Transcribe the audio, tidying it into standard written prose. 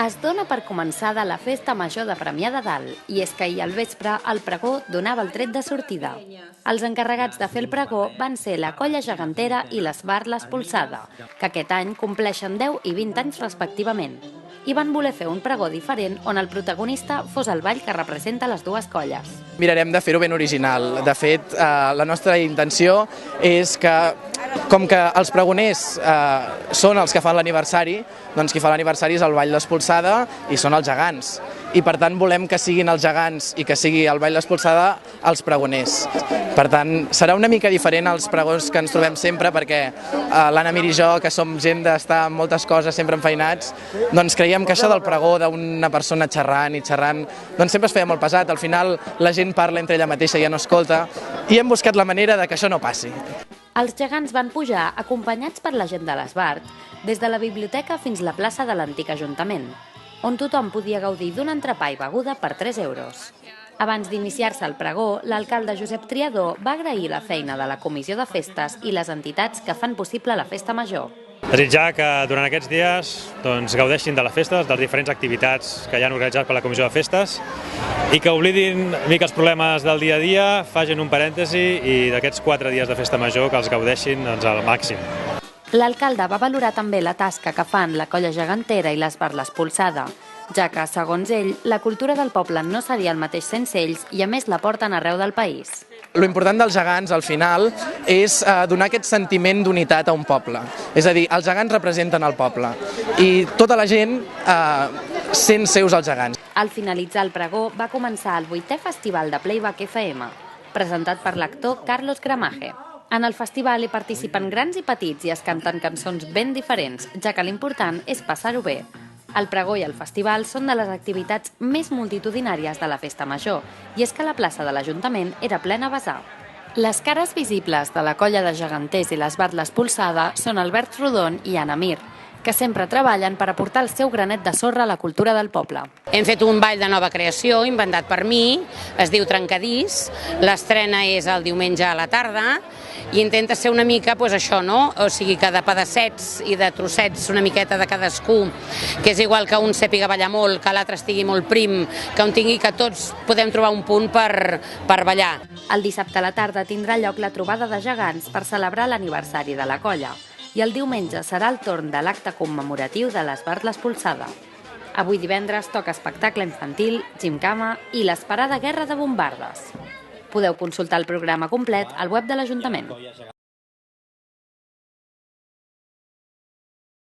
Es dona per començada la festa major de Premià de Dalt i és que ahir al vespre el pregó donava el tret de sortida. Els encarregats de fer el pregó van ser la Colla Gegantera i l'Esbart l'Espolsada, que aquest any compleixen 10 i 20 anys respectivament. I van voler fer un pregó diferent on el protagonista fos el ball que representa les dues colles. Mirarem de fer-ho ben original. De fet, la nostra intenció és que, com que els pregoners són els que fan l'aniversari, doncs qui fa l'aniversari és el ball d'Espolsada i són els gegants. I per tant volem que siguin els gegants i que sigui el ball d'Espolsada els pregoners. Per tant, serà una mica diferent als pregons que ens trobem sempre perquè l'Anna Mir i jo, que som gent d'estar en moltes coses, sempre enfeinats, doncs creiem que això del pregó d'una persona xerrant i xerrant, doncs sempre es feia molt pesat. Al final la gent parla entre ella mateixa i ja no escolta i hem buscat la manera de que això no passi. Els gegants van pujar acompanyats per la gent de l'Esbart, des de la biblioteca fins a la plaça de l'antic Ajuntament, on tothom podia gaudir d'un entrepà i beguda per 3 euros. Abans d'iniciar-se el pregó, l'alcalde Josep Triador va agrair la feina de la Comissió de Festes i les entitats que fan possible la festa major. Desitjar que durant aquests dies gaudeixin de les festes, de les diferents activitats que hi han organitzat per la Comissió de Festes i que oblidin una mica els problemes del dia a dia, facin un parèntesi i d'aquests 4 dies de festa major que els gaudeixin al màxim. L'alcalde va valorar també la tasca que fan la Colla Gegantera i l'Esbart l'Espolsada, ja que, segons ell, la cultura del poble no seria el mateix sense ells i a més la porten arreu del país. Lo important dels gegants, al final, és donar aquest sentiment d'unitat a un poble. És a dir, els gegants representen el poble i tota la gent sent seus els gegants. Al finalitzar el pregó va començar el 8è Festival de Playback FM, presentat per l'actor Carlos Gramaje. En el festival hi participen grans i petits i es canten cançons ben diferents, ja que l'important és passar-ho bé. El pregó i el festival són de les activitats més multitudinàries de la festa major, i és que la plaça de l'Ajuntament era plena a vessar. Les cares visibles de la Colla de Geganters i l'Esbart l'Espolsada són Albert Rodon i Anna Mir, que sempre treballen per aportar el seu granet de sorra a la cultura del poble. Hem fet un ball de nova creació, inventat per mi, es diu Trencadís, l'estrena és el diumenge a la tarda, i intenta ser una mica, doncs això, no? O sigui, que de pedaçets i de trossets una miqueta de cadascú, que és igual que un sàpiga ballar molt, que l'altre estigui molt prim, que un tingui que tots podem trobar un punt per ballar. El dissabte a la tarda tindrà lloc la trobada de gegants per celebrar l'aniversari de la colla, i el diumenge serà el torn de l'acte commemoratiu de l'Esbart l'Espolsada. Avui divendres toca espectacle infantil, gimcama i l'esperada guerra de bombardes. Podeu consultar el programa complet al web de l'Ajuntament.